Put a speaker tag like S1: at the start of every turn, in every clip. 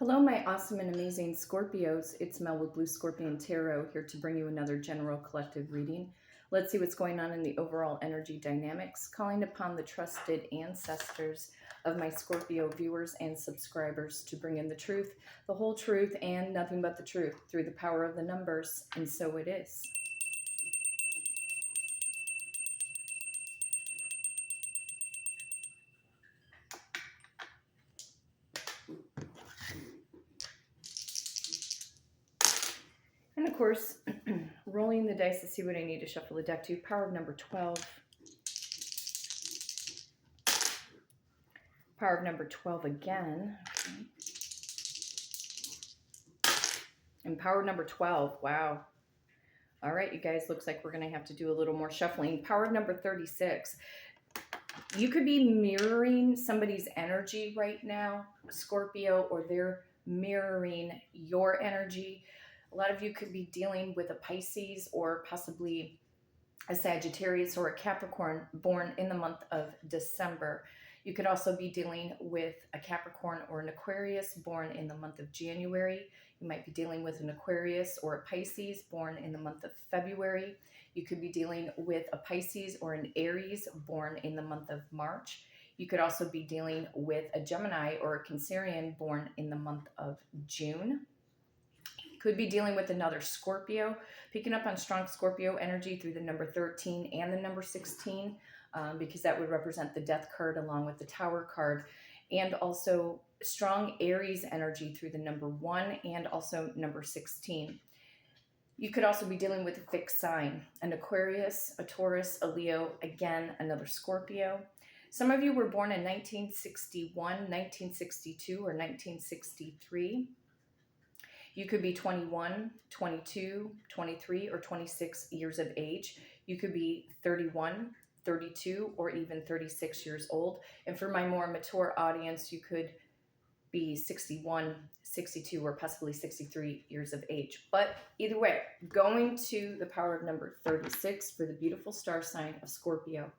S1: Hello, my awesome and amazing Scorpios. It's Mel with Blue Scorpion Tarot here to bring you another general collective reading. Let's see what's going on in the overall energy dynamics, calling upon the trusted ancestors of my Scorpio viewers and subscribers to bring in the truth, the whole truth, and nothing but the truth through the power of the numbers. And so it is. And of course, rolling the dice to see what I need to shuffle the deck to. Power of number 12. Power of number 12 again. Okay. And power number 12. Wow. All right, you guys, looks like we're going to have to do a little more shuffling. Power of number 36. You could be mirroring somebody's energy right now, Scorpio, or they're mirroring your energy. A lot of you could be dealing with a Pisces or possibly a Sagittarius or a Capricorn born in the month of December. You could also be dealing with a Capricorn or an Aquarius born in the month of January. You might be dealing with an Aquarius or a Pisces born in the month of February. You could be dealing with a Pisces or an Aries born in the month of March. You could also be dealing with a Gemini or a Cancerian born in the month of June. Could be dealing with another Scorpio, picking up on strong Scorpio energy through the number 13 and the number 16, because that would represent the Death card along with the Tower card, and also strong Aries energy through the number 1 and also number 16. You could also be dealing with a fixed sign, an Aquarius, a Taurus, a Leo, again, another Scorpio. Some of you were born in 1961, 1962, or 1963. You could be 21, 22, 23, or 26 years of age. You could be 31, 32, or even 36 years old. And for my more mature audience, you could be 61, 62, or possibly 63 years of age. But either way, going to the power of number 36 for the beautiful star sign of Scorpio.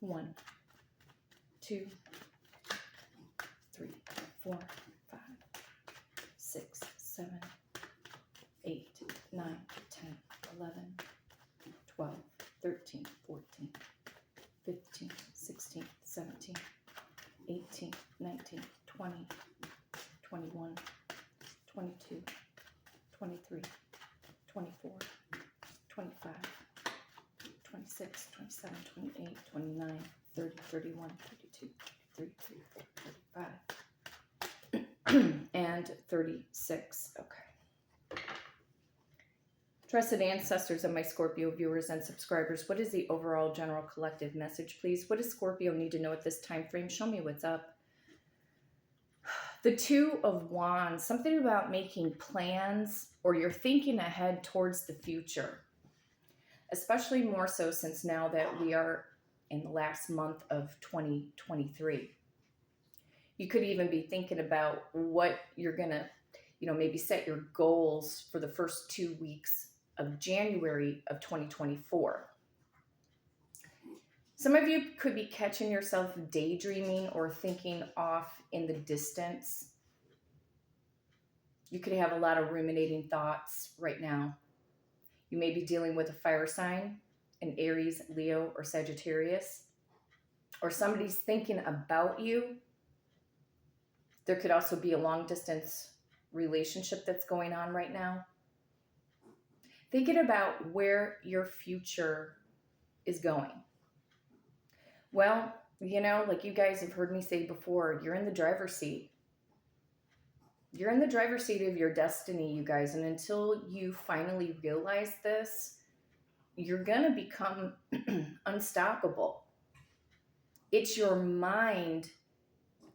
S1: 1, 2, 3, 4, 5, 6, 7, 8, 9, 10, 11, 12, 13, 14, 15, 16, 17, 18, 19, 20, 21, 22, 23, 24, 25, 26, 27, 28, 29, 30, 31, 32, 33, 35, and 36. Okay. Trusted ancestors of my Scorpio viewers and subscribers, what is the overall general collective message, please? What does Scorpio need to know at this time frame? Show me what's up. The Two of Wands, something about making plans, or you're thinking ahead towards the future, especially more so since now that we are in the last month of 2023. You could even be thinking about what you're going to, maybe set your goals for the first 2 weeks of January of 2024. Some of you could be catching yourself daydreaming or thinking off in the distance. You could have a lot of ruminating thoughts right now. You may be dealing with a fire sign, an Aries, Leo, or Sagittarius, or somebody's thinking about you. There could also be a long distance relationship that's going on right now. Thinking about where your future is going. Well, like you guys have heard me say before, you're in the driver's seat. You're in the driver's seat of your destiny, you guys. And until you finally realize this, you're going to become unstoppable. It's your mind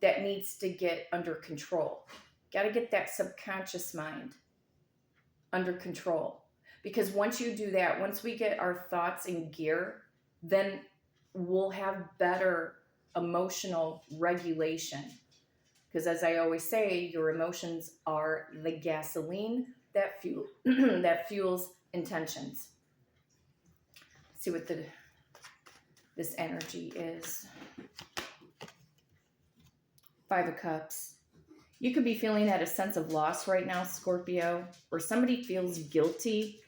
S1: that needs to get under control. Got to get that subconscious mind under control. Because once you do that, once we get our thoughts in gear, then we'll have better emotional regulation. Because as I always say, your emotions are the gasoline that fuels intentions. See what the this energy is. Five of Cups. You could be feeling at a sense of loss right now, Scorpio, or somebody feels guilty.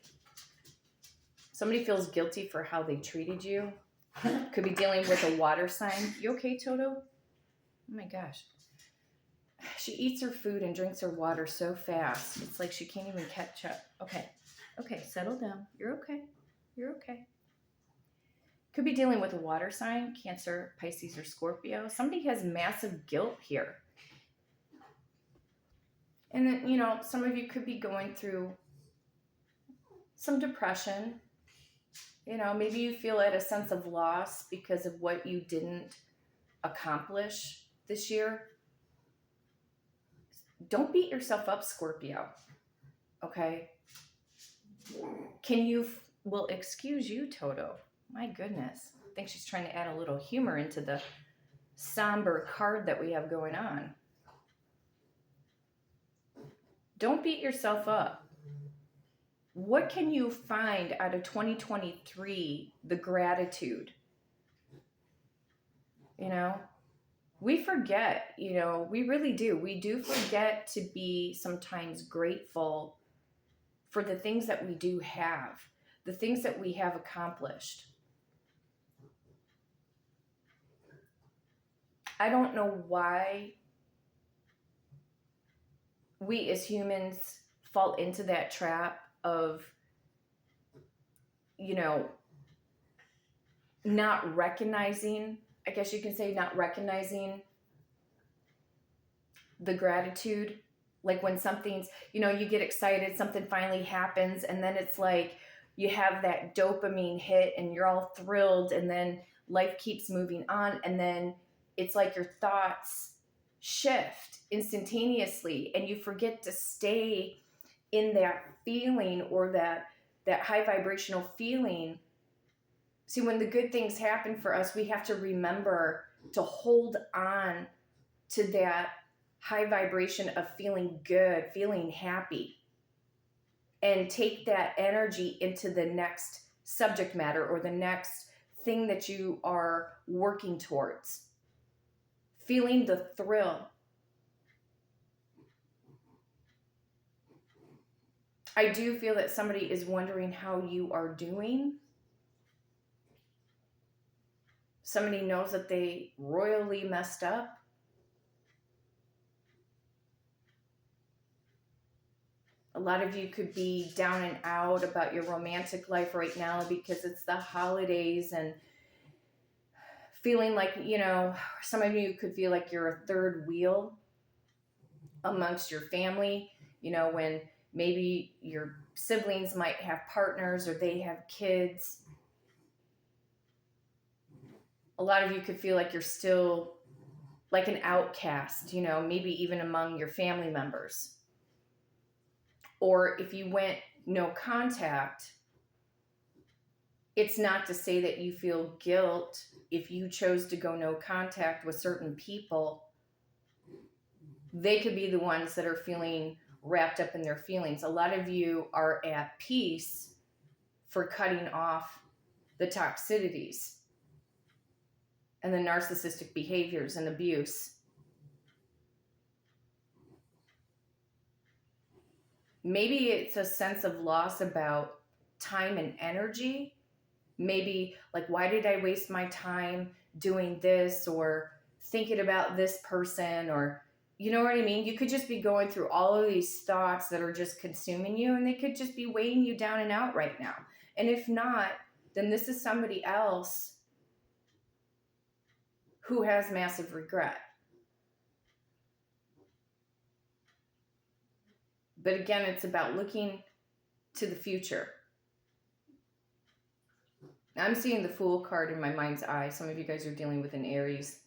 S1: Somebody feels guilty for how they treated you. Could be dealing with a water sign. You okay, Toto? Oh my gosh. She eats her food and drinks her water so fast. It's like she can't even catch up. Okay. Okay, settle down. You're okay. You're okay. Could be dealing with a water sign, Cancer, Pisces, or Scorpio. Somebody has massive guilt here. And then, you know, some of you could be going through some depression. You know, maybe you feel at a sense of loss because of what you didn't accomplish this year. Don't beat yourself up, Scorpio. Okay? Well, excuse you, Toto. My goodness. I think she's trying to add a little humor into the somber card that we have going on. Don't beat yourself up. What can you find out of 2023? The gratitude. You know, we forget, you know, we really do. We do forget to be sometimes grateful for the things that we do have, the things that we have accomplished. I don't know why we as humans fall into that trap of, you know, not recognizing, I guess you can say, not recognizing the gratitude. Like when something's, you know, you get excited, something finally happens, and then it's like you have that dopamine hit and you're all thrilled, and then life keeps moving on, and then it's like your thoughts shift instantaneously and you forget to stay in that feeling or that high vibrational feeling. See, when the good things happen for us, we have to remember to hold on to that high vibration of feeling good, feeling happy, and take that energy into the next subject matter or the next thing that you are working towards. Feeling the thrill. I do feel that somebody is wondering how you are doing. Somebody knows that they royally messed up. A lot of you could be down and out about your romantic life right now because it's the holidays and feeling like, you know, some of you could feel like you're a third wheel amongst your family, you know, when maybe your siblings might have partners or they have kids. A lot of you could feel like you're still like an outcast, you know, maybe even among your family members. Or if you went no contact, it's not to say that you feel guilt if you chose to go no contact with certain people. They could be the ones that are feeling wrapped up in their feelings. A lot of you are at peace for cutting off the toxicities and the narcissistic behaviors and abuse. Maybe it's a sense of loss about time and energy. Maybe like, why did I waste my time doing this or thinking about this person, or, you know what I mean? You could just be going through all of these thoughts that are just consuming you, and they could just be weighing you down and out right now. And if not, then this is somebody else who has massive regret. But again, it's about looking to the future. I'm seeing the Fool card in my mind's eye. Some of you guys are dealing with an Aries.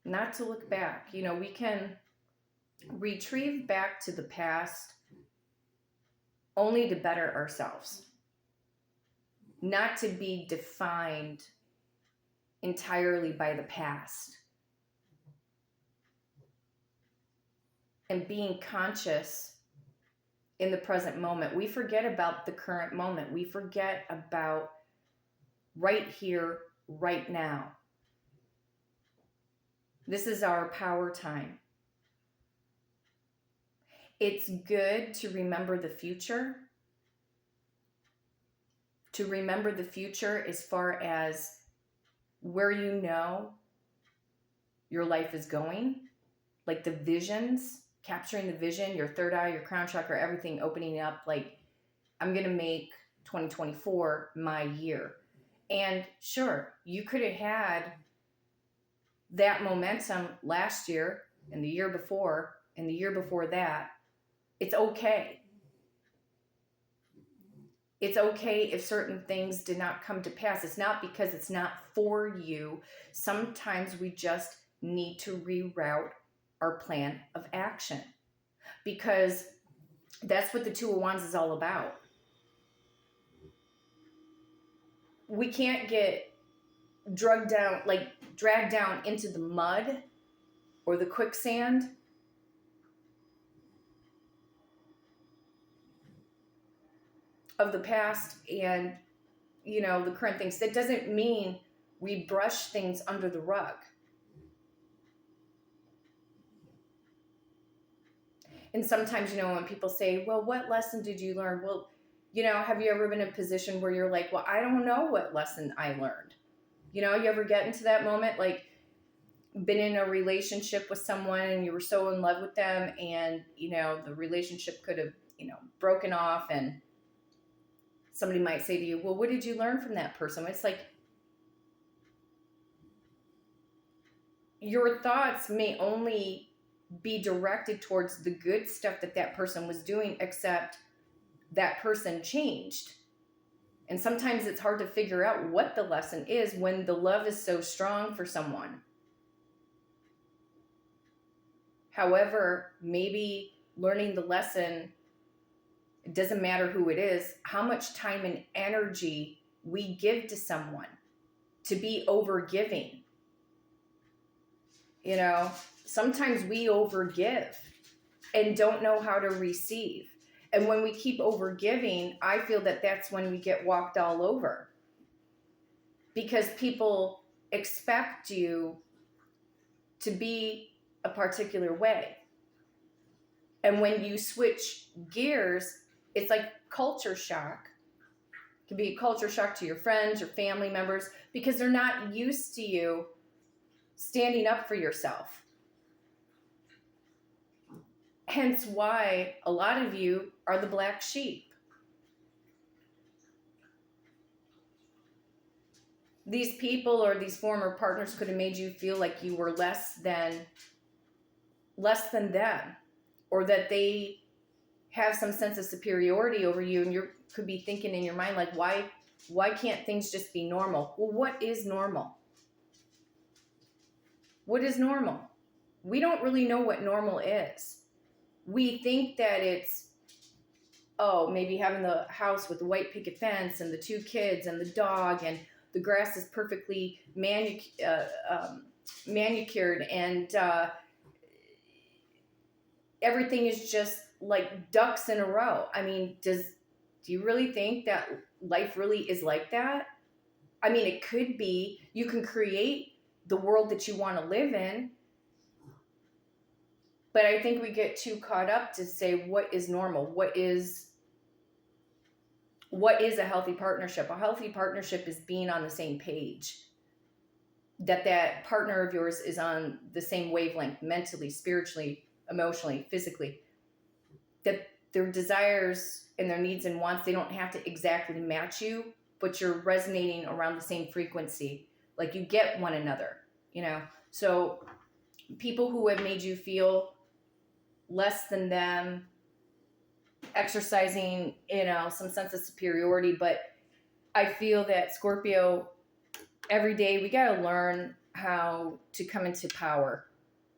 S1: Not to look back. You know, we can retrieve back to the past only to better ourselves. Not to be defined entirely by the past. And being conscious in the present moment. We forget about the current moment. We forget about right here, right now. This is our power time. It's good to remember the future. To remember the future as far as where you know your life is going, like the visions, capturing the vision, your third eye, your crown chakra, everything opening up. Like, I'm going to make 2024 my year. And sure, you could have had that momentum last year and the year before and the year before that. It's okay. It's okay if certain things did not come to pass. It's not because it's not for you. Sometimes we just need to reroute our plan of action, because that's what the Two of Wands is all about. We can't get dragged down into the mud or the quicksand of the past and, the current things. That doesn't mean we brush things under the rug. And sometimes, when people say, well, what lesson did you learn? Well, have you ever been in a position where you're like, well, I don't know what lesson I learned? You ever get into that moment, like been in a relationship with someone and you were so in love with them and, the relationship could have, broken off, and somebody might say to you, well, what did you learn from that person? It's like, your thoughts may only be directed towards the good stuff that person was doing, except that person changed. And sometimes it's hard to figure out what the lesson is when the love is so strong for someone. However, maybe learning the lesson, it doesn't matter who it is, how much time and energy we give to someone, to be overgiving. Sometimes we overgive and don't know how to receive. And when we keep overgiving, I feel that that's when we get walked all over, because people expect you to be a particular way. And when you switch gears, it's like culture shock. It can be a culture shock to your friends, your family members, because they're not used to you standing up for yourself. Hence why a lot of you are the black sheep. These people or these former partners could have made you feel like you were less than them, or that they have some sense of superiority over you, and you could be thinking in your mind, like, why can't things just be normal? Well, what is normal? What is normal? We don't really know what normal is. We think that it's, maybe having the house with the white picket fence and the 2 kids and the dog, and the grass is perfectly manicured, and everything is just like ducks in a row. I mean, do you really think that life really is like that? I mean, it could be. You can create the world that you want to live in. But I think we get too caught up to say, what is normal? What is a healthy partnership? A healthy partnership is being on the same page. That partner of yours is on the same wavelength, mentally, spiritually, emotionally, physically. That their desires and their needs and wants, they don't have to exactly match you, but you're resonating around the same frequency. Like, you get one another, So people who have made you feel less than them, exercising, some sense of superiority. But I feel that, Scorpio, every day we got to learn how to come into power.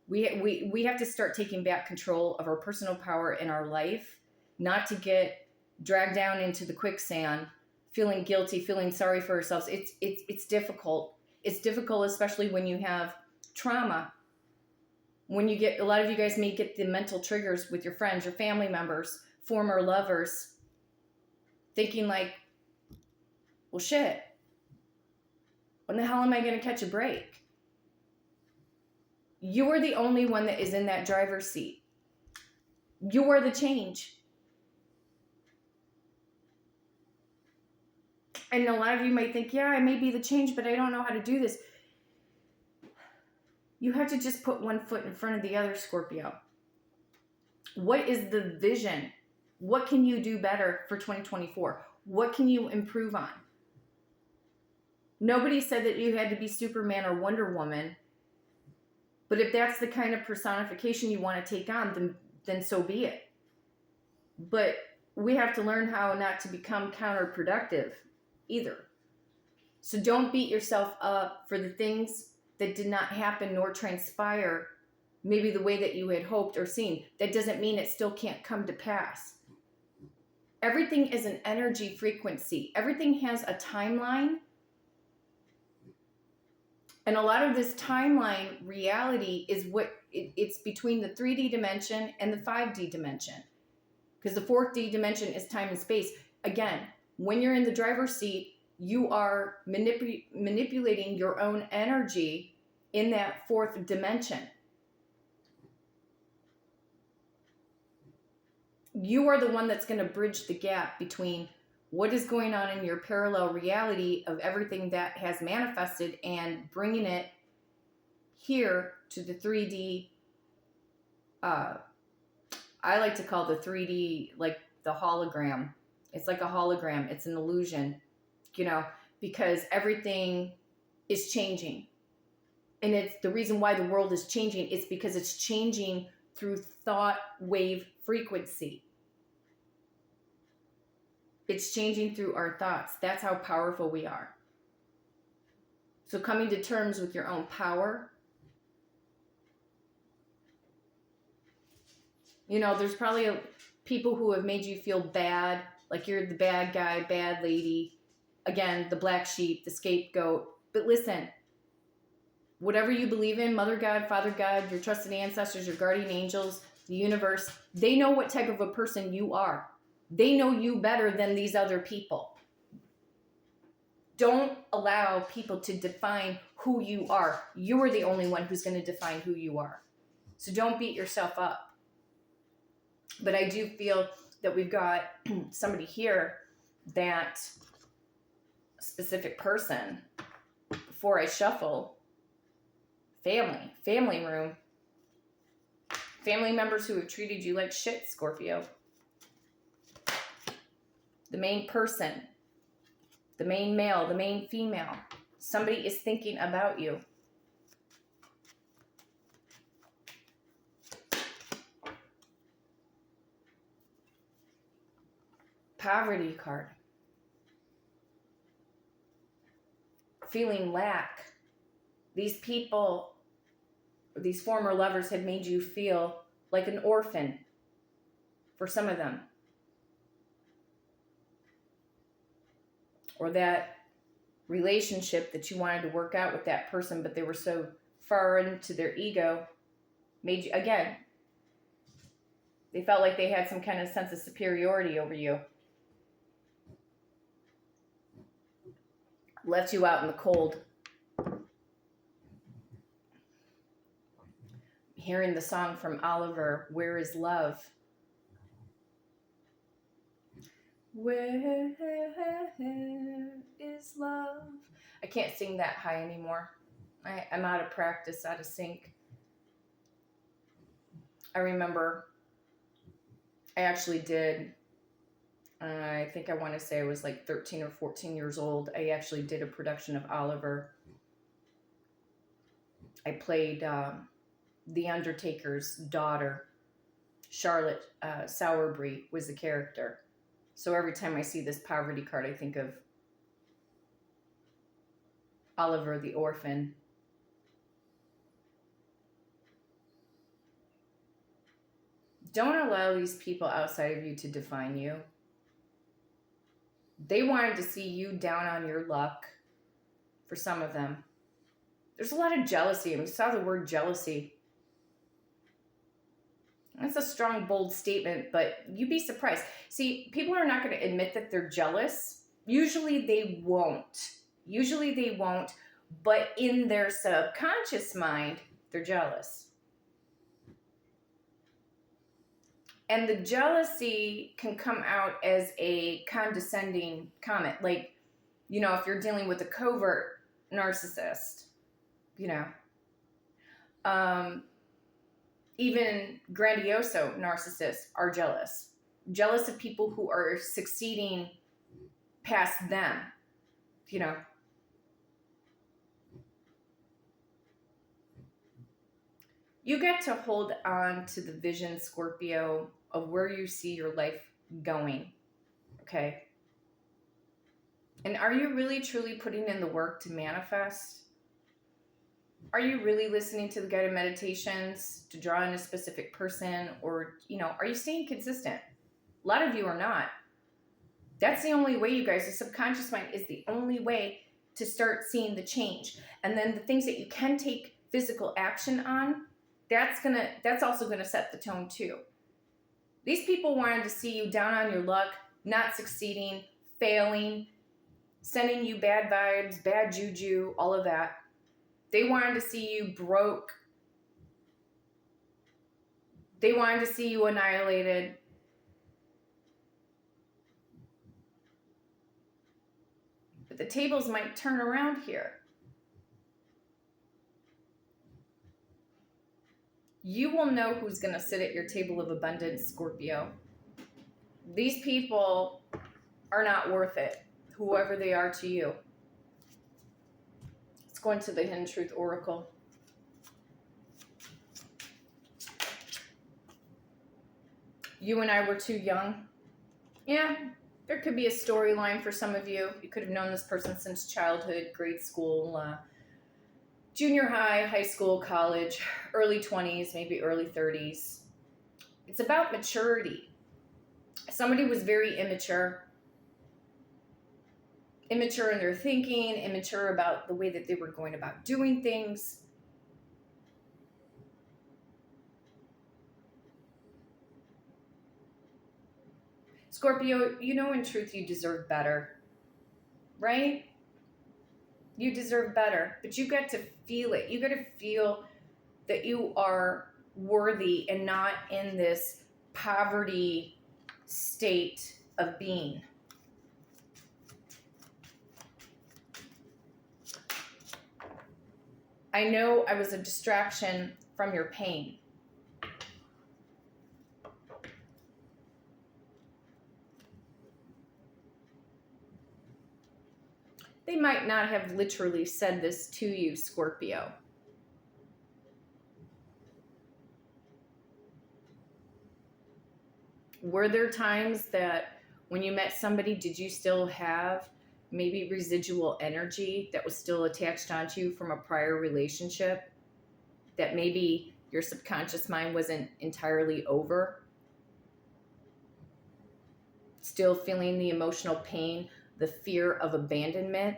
S1: We have to start taking back control of our personal power in our life, not to get dragged down into the quicksand, feeling guilty, feeling sorry for ourselves. It's difficult. It's difficult, especially when you have trauma. When you get, a lot of you guys may get the mental triggers with your friends, your family members, former lovers thinking like, well, shit, when the hell am I going to catch a break? You are the only one that is in that driver's seat. You are the change. And a lot of you might think, yeah, I may be the change, but I don't know how to do this. You have to just put one foot in front of the other, Scorpio. What is the vision? What can you do better for 2024? What can you improve on? Nobody said that you had to be Superman or Wonder Woman. But if that's the kind of personification you want to take on, then so be it. But we have to learn how not to become counterproductive either. So don't beat yourself up for the things that did not happen nor transpire maybe the way that you had hoped or seen. That doesn't mean it still can't come to pass. Everything is an energy frequency. Everything has a timeline. And a lot of this timeline reality is it's between the 3D dimension and the 5D dimension. Because the 4D dimension is time and space. Again, when you're in the driver's seat, you are manipulating your own energy in that fourth dimension. You are the one that's going to bridge the gap between what is going on in your parallel reality of everything that has manifested and bringing it here to the 3D. I like to call the 3D like the hologram. It's like a hologram. It's an illusion, because everything is changing. And it's the reason why the world is changing. It's because it's changing through thought wave frequency. It's changing through our thoughts. That's how powerful we are. So coming to terms with your own power. There's probably people who have made you feel bad, like you're the bad guy, bad lady. Again, the black sheep, the scapegoat. But listen, whatever you believe in, Mother God, Father God, your trusted ancestors, your guardian angels, the universe, they know what type of a person you are. They know you better than these other people. Don't allow people to define who you are. You are the only one who's going to define who you are. So don't beat yourself up. But I do feel that we've got somebody here, that specific person, before I shuffle, family room, family members who have treated you like shit, Scorpio. The main person, the main male, the main female. Somebody is thinking about you. Poverty card. Feeling lack. These people, these former lovers had made you feel like an orphan for some of them. Or that relationship that you wanted to work out with that person, but they were so far into their ego, made you, again, they felt like they had some kind of sense of superiority over you. Left you out in the cold. Hearing the song from Oliver, Where is Love? Where is love? I can't sing that high anymore. I'm out of practice, out of sync. I remember I actually did, I think I want to say I was like 13 or 14 years old. I actually did a production of Oliver. I played The Undertaker's daughter. Charlotte Sowerby was the character. So every time I see this poverty card, I think of Oliver the orphan. Don't allow these people outside of you to define you. They wanted to see you down on your luck, for some of them. There's a lot of jealousy. We saw the word jealousy. That's a strong, bold statement, but you'd be surprised. See, people are not going to admit that they're jealous. Usually they won't. Usually they won't, but in their subconscious mind, they're jealous. And the jealousy can come out as a condescending comment. Like, you know, if you're dealing with a covert narcissist, you know, even grandioso narcissists are jealous. Jealous of people who are succeeding past them, you know. You get to hold on to the vision, Scorpio, of where you see your life going, okay? And are you really, truly putting in the work to manifest? Are you really listening to the guided meditations to draw in a specific person? Or, you know, are you staying consistent? A lot of you are not. That's the only way, you guys. The subconscious mind is the only way to start seeing the change. And then the things that you can take physical action on, that's also gonna set the tone too. These people wanted to see you down on your luck, not succeeding, failing, sending you bad vibes, bad juju, all of that. They wanted to see you broke. They wanted to see you annihilated. But the tables might turn around here. You will know who's going to sit at your table of abundance, Scorpio. These people are not worth it, whoever they are to you. Let's go into the Hidden Truth Oracle. You and I were too young. Yeah, there could be a storyline for some of you. You could have known this person since childhood, grade school, junior high, high school, college, early 20s, maybe early 30s. It's about maturity. Somebody was very immature. Immature in their thinking, immature about the way that they were going about doing things. Scorpio, you know in truth you deserve better, right? You deserve better, but you got to feel it. You got to feel that you are worthy and not in this poverty state of being. I know I was a distraction from your pain. They might not have literally said this to you, Scorpio. Were there times that when you met somebody, did you still have maybe residual energy that was still attached onto you from a prior relationship that maybe your subconscious mind wasn't entirely over? Still feeling the emotional pain, the fear of abandonment.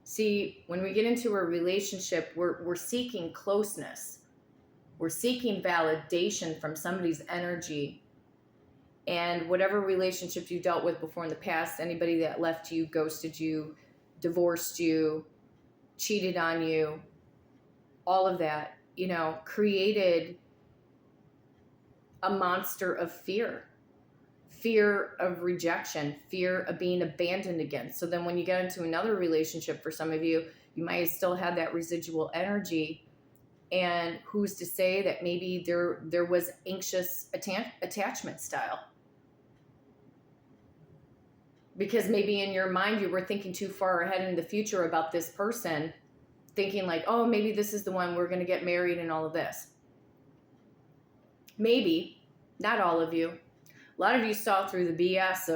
S1: See, when we get into a relationship, we're seeking closeness. We're seeking validation from somebody's energy. And whatever relationship you dealt with before in the past, anybody that left you, ghosted you, divorced you, cheated on you, all of that, you know, created a monster of fear. Fear of rejection, fear of being abandoned again. So then when you get into another relationship, for some of you, you might still have that residual energy. And who's to say that maybe there was anxious attachment style? Because maybe in your mind you were thinking too far ahead in the future about this person, thinking like, oh, maybe this is the one, we're going to get married and all of this. Maybe, not all of you. A lot of you saw through the BS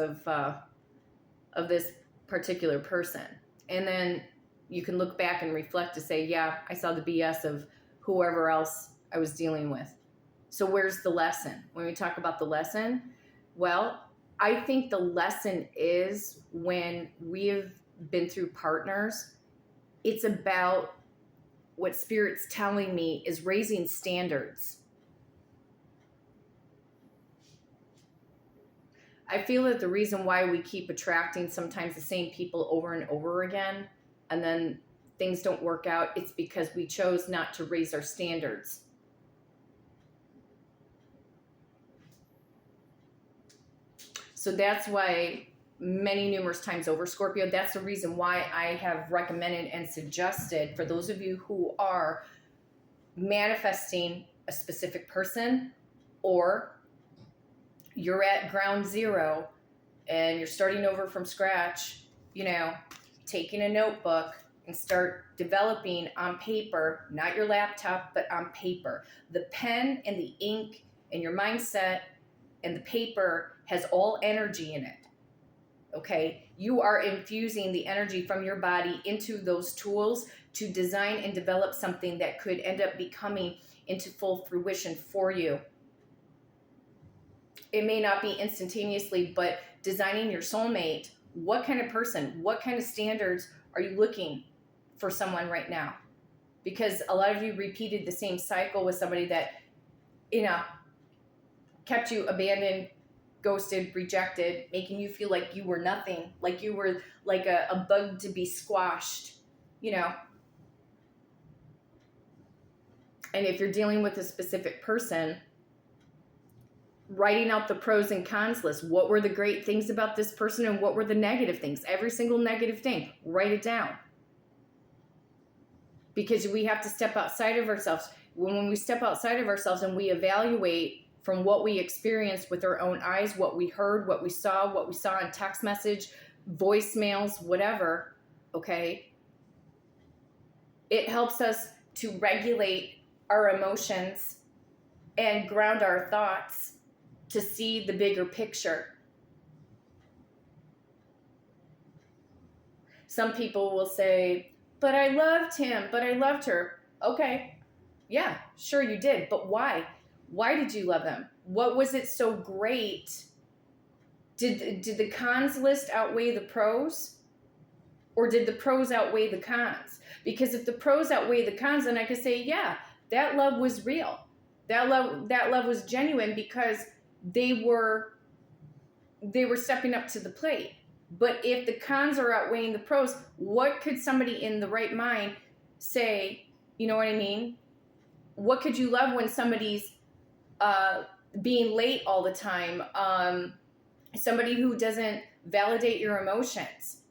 S1: of this particular person. And then you can look back and reflect to say, yeah, I saw the BS of whoever else I was dealing with. So where's the lesson? When we talk about the lesson, well, I think the lesson is when we have been through partners, it's about what Spirit's telling me is raising standards. I feel that the reason why we keep attracting sometimes the same people over and over again, and then things don't work out, it's because we chose not to raise our standards. So that's why numerous times over, Scorpio, that's the reason why I have recommended and suggested for those of you who are manifesting a specific person, or you're at ground zero and you're starting over from scratch, you know, taking a notebook and start developing on paper, not your laptop, but on paper. The pen and the ink and your mindset and the paper has all energy in it. Okay, you are infusing the energy from your body into those tools to design and develop something that could end up becoming into full fruition for you. It may not be instantaneously, but designing your soulmate, what kind of person, what kind of standards are you looking for someone right now? Because a lot of you repeated the same cycle with somebody that, you know, kept you abandoned, ghosted, rejected, making you feel like you were nothing, like you were like a bug to be squashed, you know. And if you're dealing with a specific person, writing out the pros and cons list. What were the great things about this person and what were the negative things? Every single negative thing, write it down. Because we have to step outside of ourselves. When we step outside of ourselves and we evaluate from what we experienced with our own eyes, what we heard, what we saw in text message, voicemails, whatever, okay? It helps us to regulate our emotions and ground our thoughts to see the bigger picture. Some people will say, but I loved him, but I loved her. Okay, yeah, sure you did, but why? Why did you love him? What was it so great? Did the cons list outweigh the pros? Or did the pros outweigh the cons? Because if the pros outweigh the cons, then I could say, yeah, that love was real. That love was genuine because they were stepping up to the plate. But if the cons are outweighing the pros, what could somebody in the right mind say? You know what I mean? What could you love when somebody's being late all the time? Somebody who doesn't validate your emotions.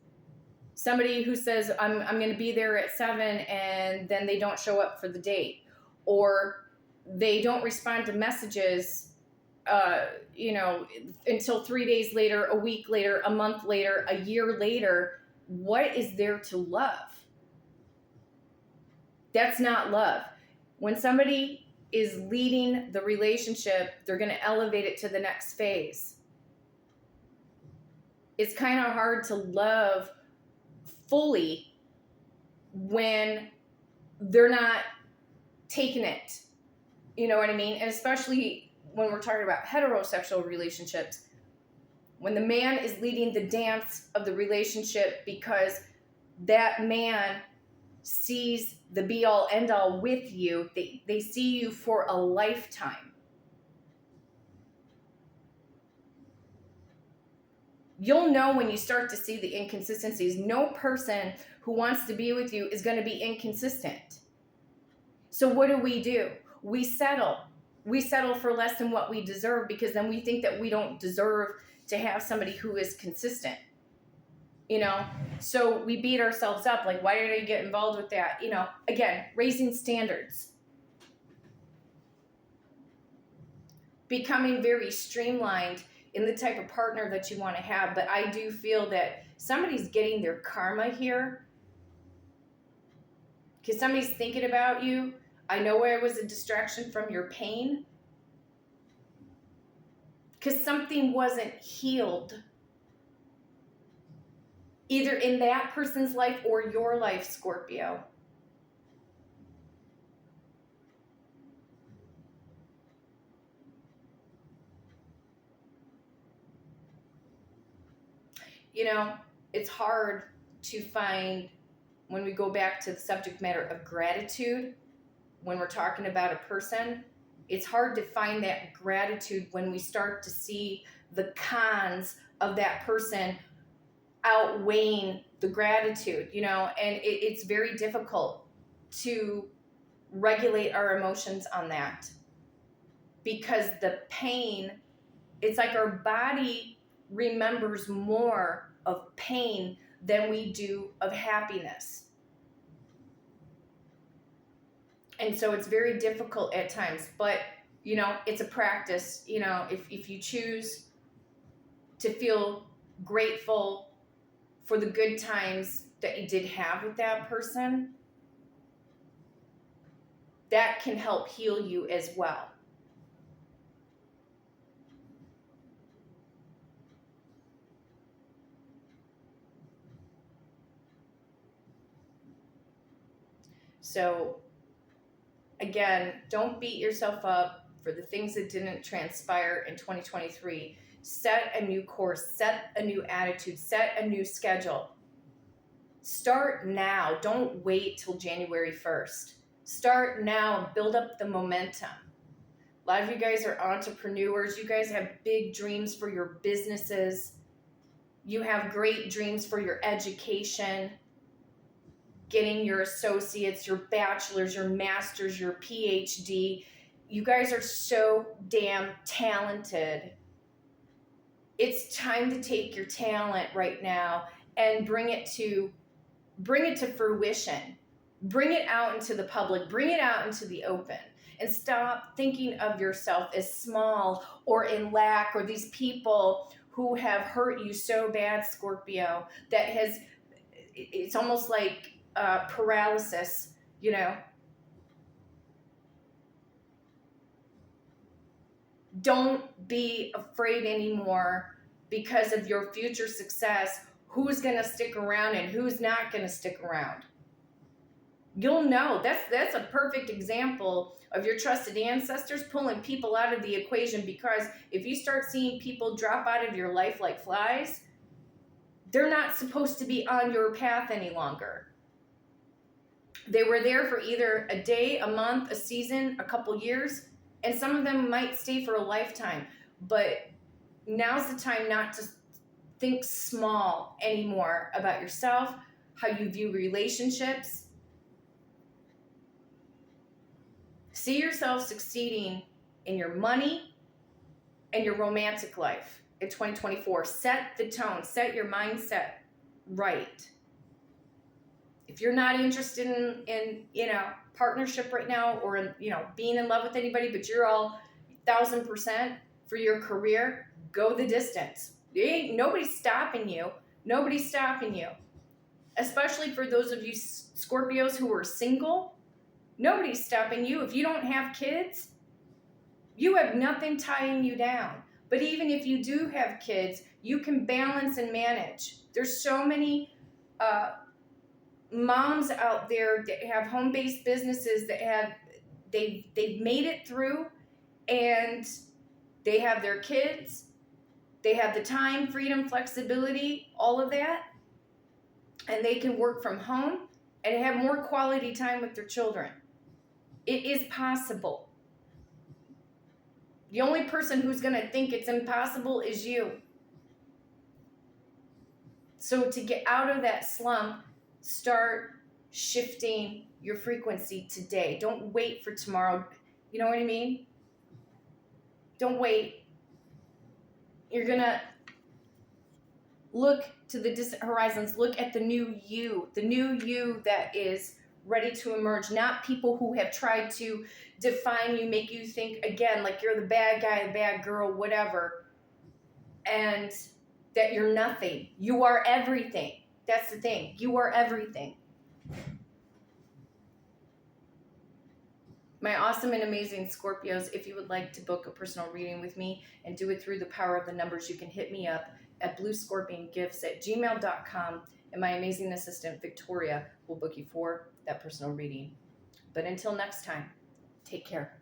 S1: Somebody who says, I'm going to be there at 7 and then they don't show up for the date. Or they don't respond to messages, until 3 days later, a week later, a month later, a year later. What is there to love? That's not love. When somebody is leading the relationship, they're going to elevate it to the next phase. It's kind of hard to love fully when they're not taking it. You know what I mean? And especially when we're talking about heterosexual relationships, when the man is leading the dance of the relationship because that man sees the be-all, end-all with you, they see you for a lifetime. You'll know when you start to see the inconsistencies. No person who wants to be with you is going to be inconsistent. So what do? We settle. We settle for less than what we deserve because then we think that we don't deserve to have somebody who is consistent. You know, so we beat ourselves up. Like, why did I get involved with that? You know, again, raising standards. Becoming very streamlined in the type of partner that you want to have. But I do feel that somebody's getting their karma here. Because somebody's thinking about you. I know it was a distraction from your pain. Because something wasn't healed. Either in that person's life or your life, Scorpio. You know, it's hard to find, when we go back to the subject matter of gratitude, when we're talking about a person, it's hard to find that gratitude when we start to see the cons of that person outweighing the gratitude, you know, and it's very difficult to regulate our emotions on that, because the pain, it's like our body remembers more of pain than we do of happiness. And so it's very difficult at times, but you know, it's a practice. You know, if you choose to feel grateful for the good times that you did have with that person, that can help heal you as well. So again, don't beat yourself up for the things that didn't transpire in 2023. Set a new course, set a new attitude, set a new schedule. Start now. Don't wait till January 1st. Start now and build up the momentum. A lot of you guys are entrepreneurs. You guys have big dreams for your businesses. You have great dreams for your education, getting your associates, your bachelor's, your master's, your PhD. You guys are so damn talented. It's time to take your talent right now and bring it to fruition. Bring it out into the public. Bring it out into the open. And stop thinking of yourself as small or in lack, or these people who have hurt you so bad, Scorpio, that it's almost like paralysis, you know. Don't be afraid anymore because of your future success. Who's going to stick around and who's not going to stick around? You'll know. That's a perfect example of your trusted ancestors pulling people out of the equation, because if you start seeing people drop out of your life like flies, they're not supposed to be on your path any longer. They were there for either a day, a month, a season, a couple years, and some of them might stay for a lifetime. But now's the time not to think small anymore about yourself, how you view relationships. See yourself succeeding in your money and your romantic life in 2024. Set the tone, set your mindset right. If you're not interested in you know, partnership right now, or in, you know, being in love with anybody, but you're all 1,000% for your career, go the distance. Nobody's stopping you. Nobody's stopping you. Especially for those of you Scorpios who are single, nobody's stopping you. If you don't have kids, you have nothing tying you down. But even if you do have kids, you can balance and manage. There's so many moms out there that have home-based businesses that they've made it through, and they have their kids, they have the time, freedom, flexibility, all of that, and they can work from home and have more quality time with their children. It is possible. The only person who's going to think it's impossible is you. So to get out of that slump, start shifting your frequency today. Don't wait for tomorrow. You know what I mean? Don't wait. You're going to look to the distant horizons. Look at the new you that is ready to emerge, not people who have tried to define you, make you think again like you're the bad guy, the bad girl, whatever, and that you're nothing. You are everything. That's the thing. You are everything. My awesome and amazing Scorpios, if you would like to book a personal reading with me and do it through the power of the numbers, you can hit me up at bluescorpiongifts@gmail.com, and my amazing assistant Victoria will book you for that personal reading. But until next time, take care.